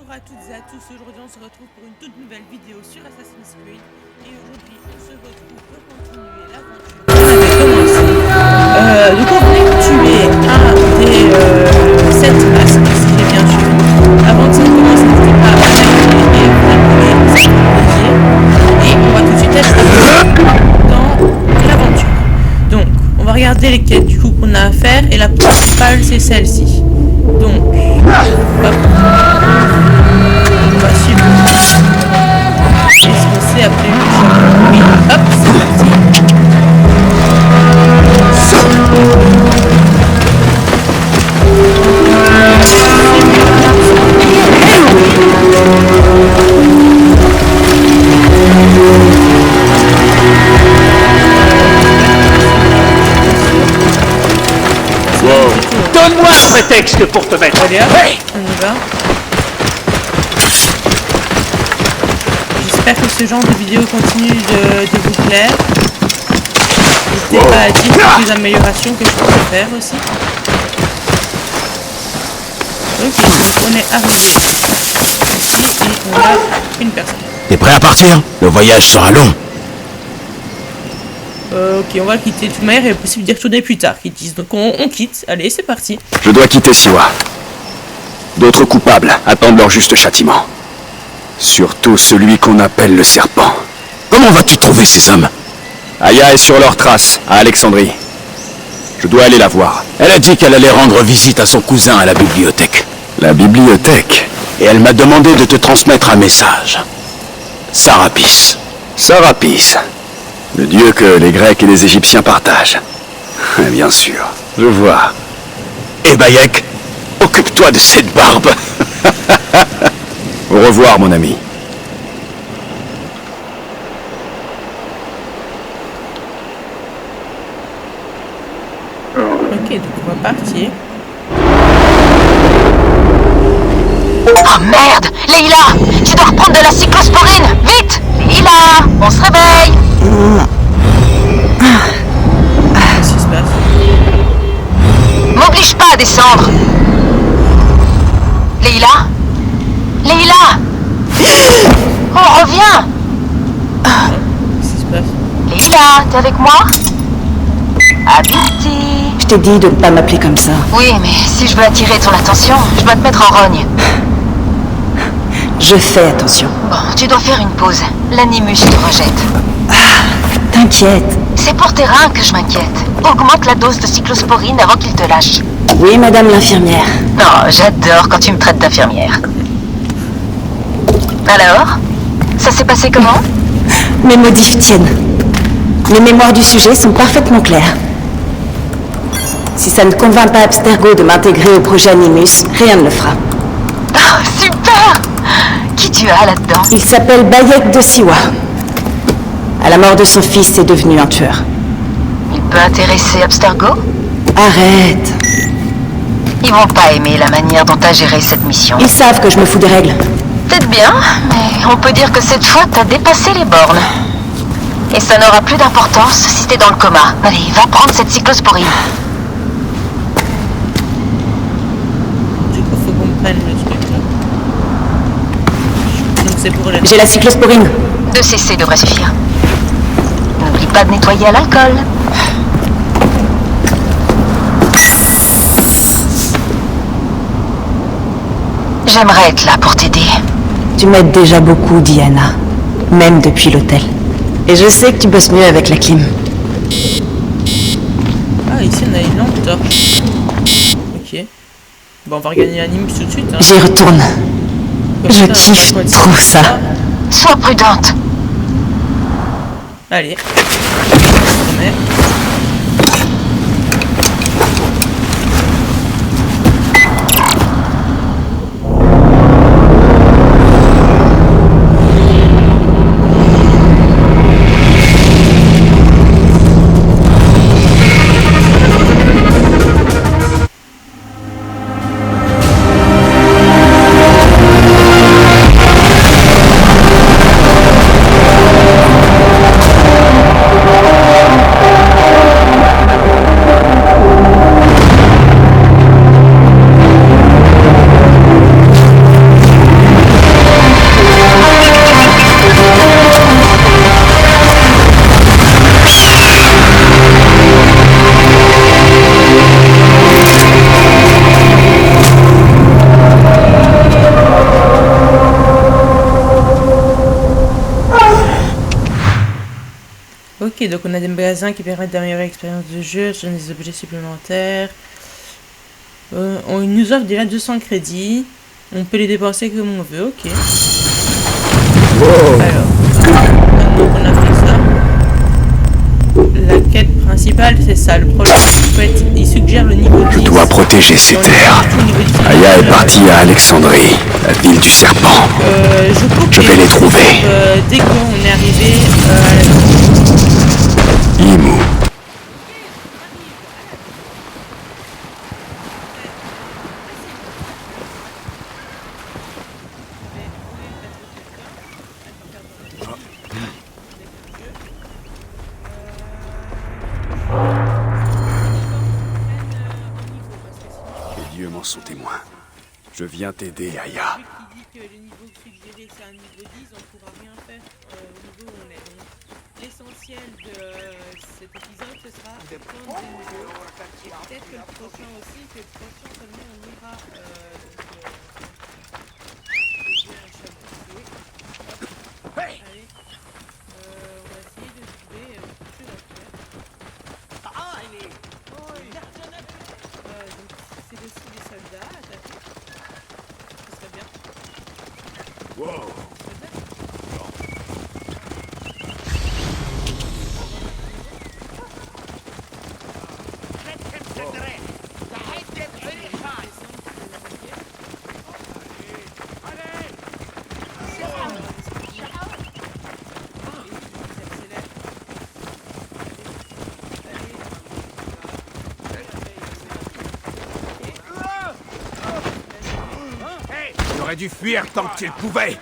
Bonjour à toutes et à tous, aujourd'hui on se retrouve pour une toute nouvelle vidéo sur Assassin's Creed et aujourd'hui on se retrouve pour continuer l'aventure qu'on avait commencé. Donc on venait de tuer un des 7 masques, si j'ai bien suivi. Avant que ça commence, n'hésitez pas à liker et vous abonner, ça fait plaisir. Et on va tout de suite être dans l'aventure. Donc on va regarder les quêtes du coup qu'on a à faire et la principale c'est celle-ci. Donc, hop. On va suivre. Est-ce qu'on sait appeler le champ? Oui, hop, c'est parti. Wow. Donne-moi un prétexte pour te mettre. Allez, hop, on y va. J'espère que ce genre de vidéo continue de vous plaire. N'hésitez pas à dire des améliorations que je pourrais faire aussi. Ok, donc on est arrivé ici et on a une personne. T'es prêt à partir? Le voyage sera long. Ok, on va le quitter. De toute manière, il est possible d'y retourner plus tard, qu'ils disent. Donc on quitte. Allez, c'est parti. Je dois quitter Siwa. D'autres coupables attendent leur juste châtiment. Surtout celui qu'on appelle le serpent. Comment vas-tu trouver ces hommes? Aya est sur leurs traces, à Alexandrie. Je dois aller la voir. Elle a dit qu'elle allait rendre visite à son cousin à la bibliothèque. La bibliothèque? Et elle m'a demandé de te transmettre un message. Sarapis. Sarapis. Le dieu que les Grecs et les Égyptiens partagent. Bien sûr, je vois. Et Bayek, occupe-toi de cette barbe. Au revoir, mon ami. Ok, donc on va partir. Oh merde! Leïla! Tu dois reprendre de la cyclosporine! Vite! Leïla! On se réveille! Qu'est-ce qui se passe? M'oblige pas à descendre! Leïla? Leïla! On revient! Qu'est-ce qui se passe? Leïla, t'es avec moi? Habiti! Je t'ai dit de ne pas m'appeler comme ça. Oui, mais si je veux attirer ton attention, je dois te mettre en rogne. Je fais attention. Bon, tu dois faire une pause. L'animus te rejette. T'inquiète. C'est pour tes reins que je m'inquiète. Augmente la dose de cyclosporine avant qu'il te lâche. Oui, madame l'infirmière. Non, j'adore quand tu me traites d'infirmière. Alors? Ça s'est passé comment? Mes modifs tiennent. Les mémoires du sujet sont parfaitement claires. Si ça ne convainc pas Abstergo de m'intégrer au projet Animus, rien ne le fera. Oh, super! Qui tu as là-dedans? Il s'appelle Bayek de Siwa. À la mort de son fils, c'est devenu un tueur. Il peut intéresser Abstergo? Arrête. Ils vont pas aimer la manière dont t'as géré cette mission. Ils savent que je me fous des règles. Peut-être bien, mais on peut dire que cette fois, t'as dépassé les bornes. Et ça n'aura plus d'importance si t'es dans le coma. Allez, va prendre cette cyclosporine. Du coup, faut qu'on prenne le truc là. Donc c'est pour les... J'ai la cyclosporine. 2 cc devrait suffire. N'oublie pas de nettoyer à l'alcool. J'aimerais être là pour t'aider. Tu m'aides déjà beaucoup, Diana. Même depuis l'hôtel. Et je sais que tu bosses mieux avec la clim. Ah, ici on a une lampe torche. Ok. Bon, on va regagner Animus tout de suite. Hein. J'y retourne. Comme Je ça, kiffe on va trop ça. Sois prudente. Allez. On met. Ok, donc on a des magasins qui permettent d'améliorer l'expérience de jeu, sur des objets supplémentaires. On nous offre déjà 200 crédits. On peut les dépenser comme on veut, ok. Alors, donc on a fait ça. La quête principale, c'est ça. Le problème, en fait, il suggère le niveau 10. Je dois protéger ces terres. Aya est partie à Alexandrie, la ville du serpent. Je vais les trouver. Dès qu'on est arrivé à la... Imo. Les dieux m'en sont témoins. Je viens t'aider, Aya. Vu qu'il dit que le niveau suggéré c'est un niveau 10, on pourra rien faire au niveau où on est. Donc l'essentiel de cet épisode, ce sera de prendre des niveaux. Et peut-être que le prochain aussi, que le prochain seulement on ira Allez, on va essayer de trouver quelque chose à faire. Donc c'est aussi des soldats à attaquer. Ce serait bien. Wow. Il aurait dû fuir tant qu'il pouvait.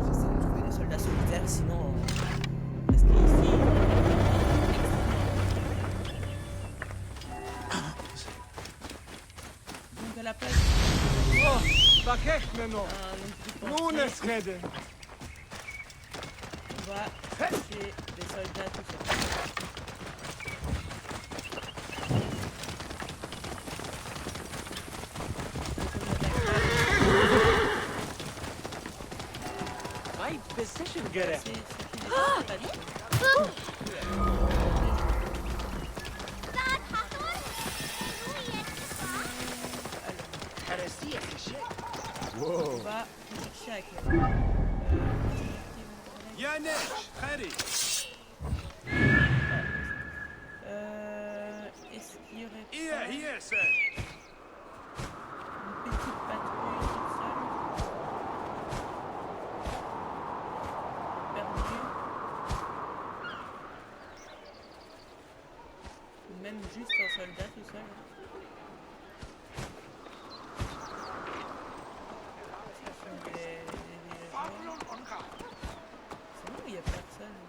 J'essaie de trouver des soldats solitaires, sinon rester ici. Donc à la place on va chercher des soldats tout seuls. On va chercher avec est-ce qu'il y aurait pas une petite patrouille toute seule perdue ou même juste un soldat tout seul? C'est bon, il n'y a personne.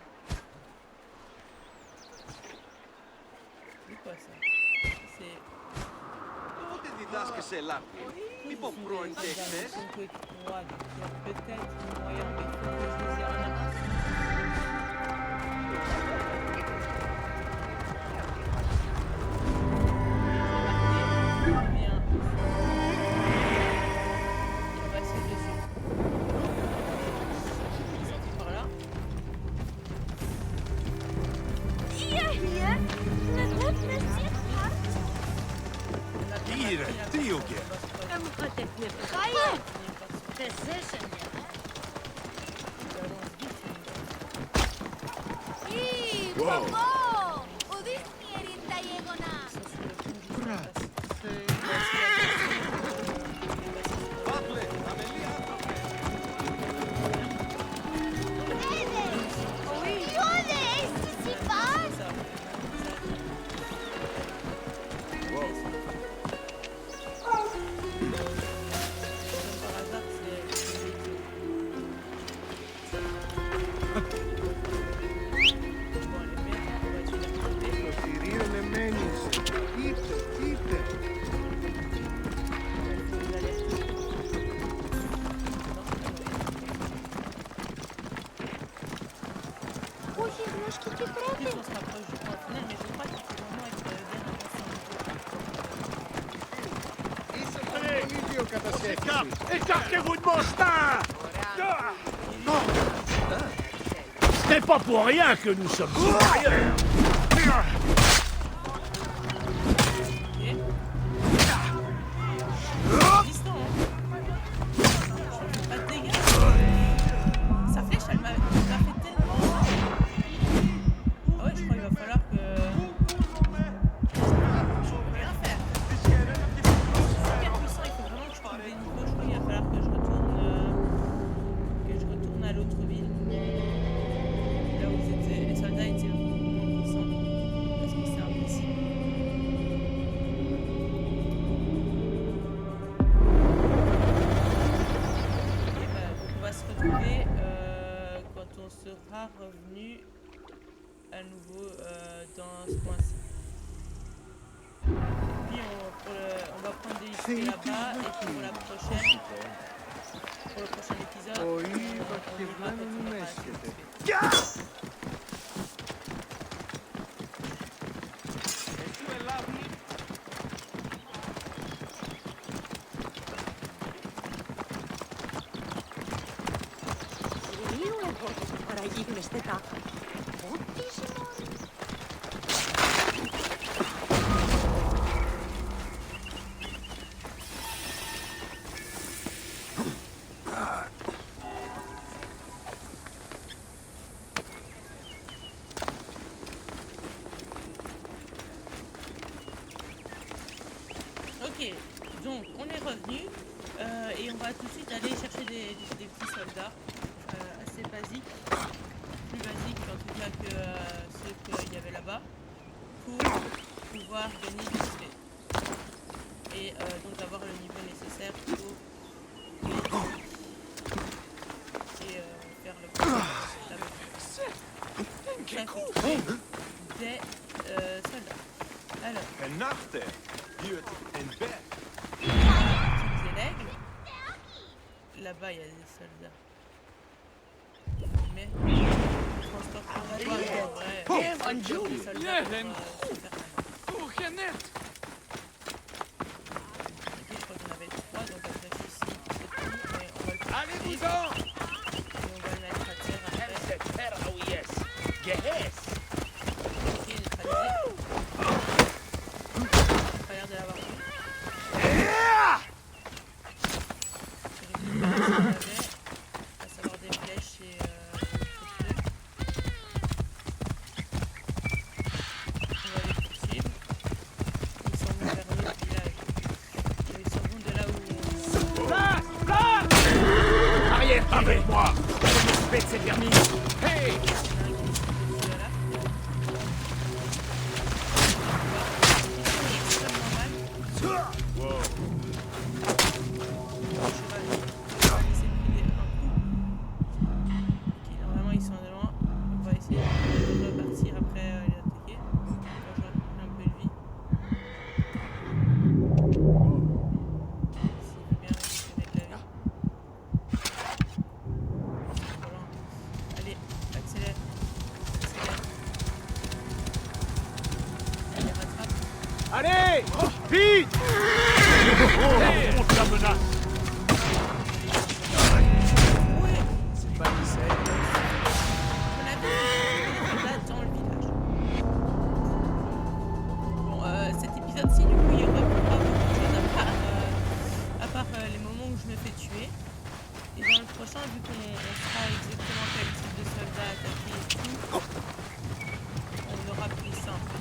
C'est quoi ça? C'est... Son coéquipier, donc il y a peut-être moyen, mais il faut que je les ai en avance. Bien. On va essayer de suivre. Sorti par là. On se rapproche du point final, mais je crois qu'il faut vraiment être bien avancé. Écartez-vous de mon chemin! Ce n'est pas pour rien que nous sommes supérieurs! Résistant, hein. Je fais pas de dégâts. Sa flèche, elle m'a fait tellement... Ah ouais, je crois qu'il va falloir que... Je peux rien faire. Super puissant, il faut vraiment que je trouve des niveaux. Je crois qu'il va falloir que je retourne à l'autre ville. Là où les soldats étaient vraiment puissants. Parce que c'est impossible. On va se retrouver quand on sera revenu à nouveau dans ce coin-ci. Puis on va prendre des XP là-bas et puis pour la prochaine, pour le prochain épisode, on ira retourner à ce Ok, donc on est revenu et on va tout de suite aller chercher des petits soldats assez basiques, plus basiques en tout cas que ceux qu'il y avait là-bas, pour pouvoir gagner du XP et donc avoir le niveau nécessaire pour et faire le des soldats. Alors, utiliser l'aigle. Là-bas, il y a des soldats. Mais transport pour la voie, en vrai. Des soldats pour se faire mal. Ok, je crois qu'on avait 3, donc après ceci, c'est tout. Mais on va le faire. Allez-vous-en! Et on va le mettre à terre après. Ok, neutralisé. Pas l'air de l'avoir vu. À savoir des flèches et des trucs. On va les poursuivre. Ils s'en vont vers l'autre village. Ils s'en vont de là où... Arrière avec moi! Je m'occuper de ces vermis! Hey! Normalement ils sont de loin, on va essayer de repartir après les attaquer. Moi je récupère un peu de vie. S'il veut bien récupérer de la vie. Voilà. Allez, accélère. Accélère. Allez, rattrape. Allez! Vite! Hey, on te la menace! Dans le village. Bon, cet épisode-ci, du coup, il n'y aura pas beaucoup de choses à part les moments où je me fais tuer. Et dans le prochain, vu qu'on sera exactement quel type de soldat attaqué et tout, on aura plus simple.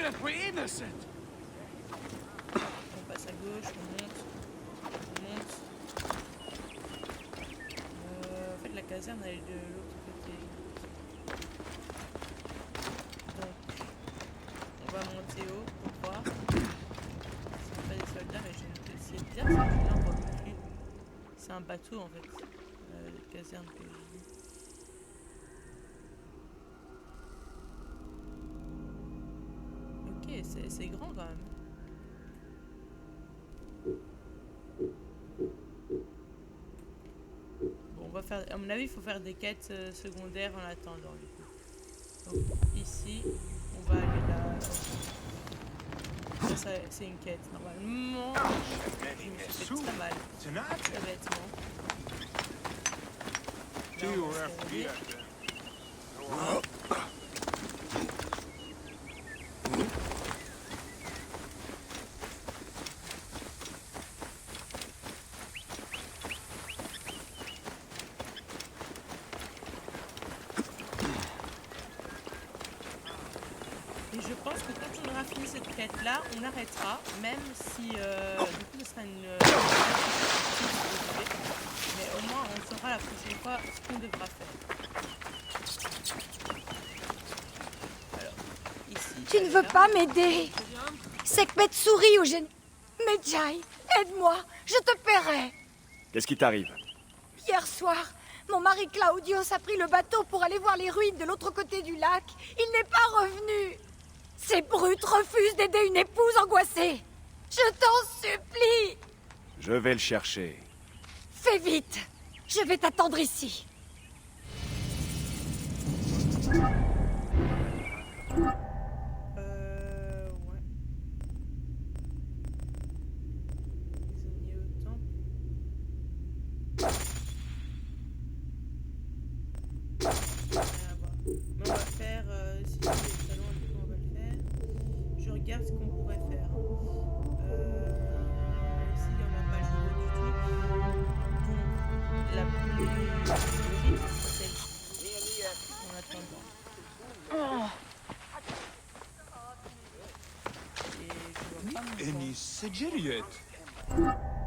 On passe à gauche, on monte. En fait, la caserne elle est de l'autre côté. Donc, on va monter haut pour voir. C'est pas des soldats, mais c'est bizarre, c'est que là on voit plus. C'est un bateau en fait. La caserne que j'ai vue. Ok, c'est grand quand même. Bon, on va faire. À mon avis, il faut faire des quêtes secondaires en attendant du coup. Donc ici, on va aller là. Ça, c'est une quête normalement. Je me suis fait très mal. Très bêtement. Là, on va se réveiller. Et je pense que quand on aura fini cette quête-là, on arrêtera, même si du coup ce sera une mais au moins on saura la prochaine fois ce qu'on devra faire. Alors, ici. Tu ne veux pas m'aider? Sekhmet sourit au génie. Medjay, aide-moi, je te paierai. Qu'est-ce qui t'arrive? Hier soir, mon mari Claudius a pris le bateau pour aller voir les ruines de l'autre côté du lac. Il n'est pas revenu. Ces brutes refusent d'aider une épouse angoissée. Je t'en supplie. Je vais le chercher. Fais vite. Je vais t'attendre ici. Ouais. Prisonnier au temple. Rien à voir. Mais on va faire, si c'est pas loin de nous, on va le faire. Je regarde ce qu'on pourrait faire. Ici, il n'y en a pas le jour du tout. Donc, la plus logique, c'est celle-ci. En attendant. Et je vois pas mon point.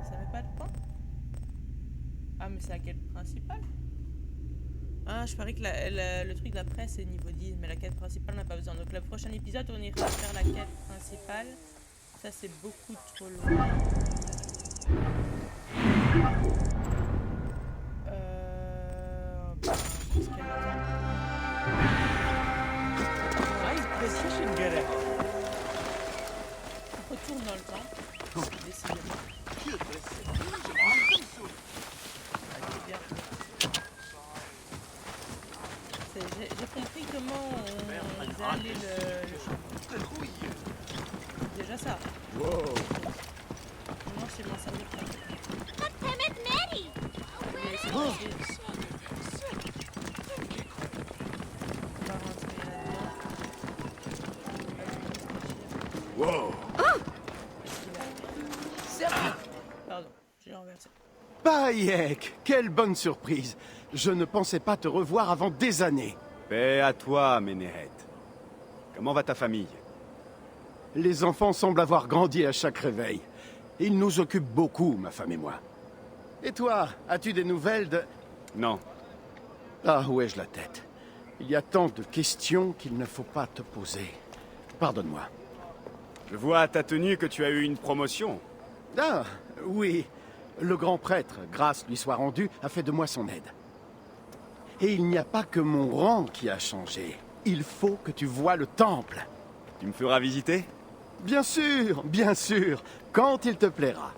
Ça met pas de point? Ah, mais c'est la quête principale? Ah, je parie que le truc d'après c'est niveau 10, mais la quête principale on n'a pas besoin. Donc le prochain épisode on ira faire la quête principale. Ça c'est beaucoup trop loin. Qu'est-ce qu'elle attend? On retourne dans le temps. Décidément. Allez, bien. J'ai compris comment on faisait aller le chameau. Déjà ça. Wow. Maintenant c'est mon cerveau qui on va rentrer là-dedans. Wow. Pardon, j'ai renversé. Bayek, quelle bonne surprise. Je ne pensais pas te revoir avant des années. Paix à toi, Ménéret. Comment va ta famille? Les enfants semblent avoir grandi à chaque réveil. Ils nous occupent beaucoup, ma femme et moi. Et toi, as-tu des nouvelles de... Non. Ah, où ai-je la tête? Il y a tant de questions qu'il ne faut pas te poser. Pardonne-moi. Je vois à ta tenue que tu as eu une promotion. Ah, oui. Le grand prêtre, grâce lui soit rendue, a fait de moi son aide. Et il n'y a pas que mon rang qui a changé. Il faut que tu vois le temple. Tu me feras visiter? Bien sûr, quand il te plaira.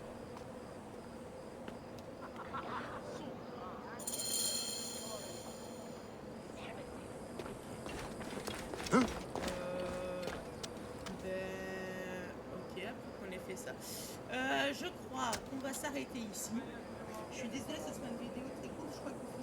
Ok, après qu'on ait fait ça. Je crois qu'on va s'arrêter ici. Je suis désolée, ce sera une vidéo très courte. Je crois qu'il faut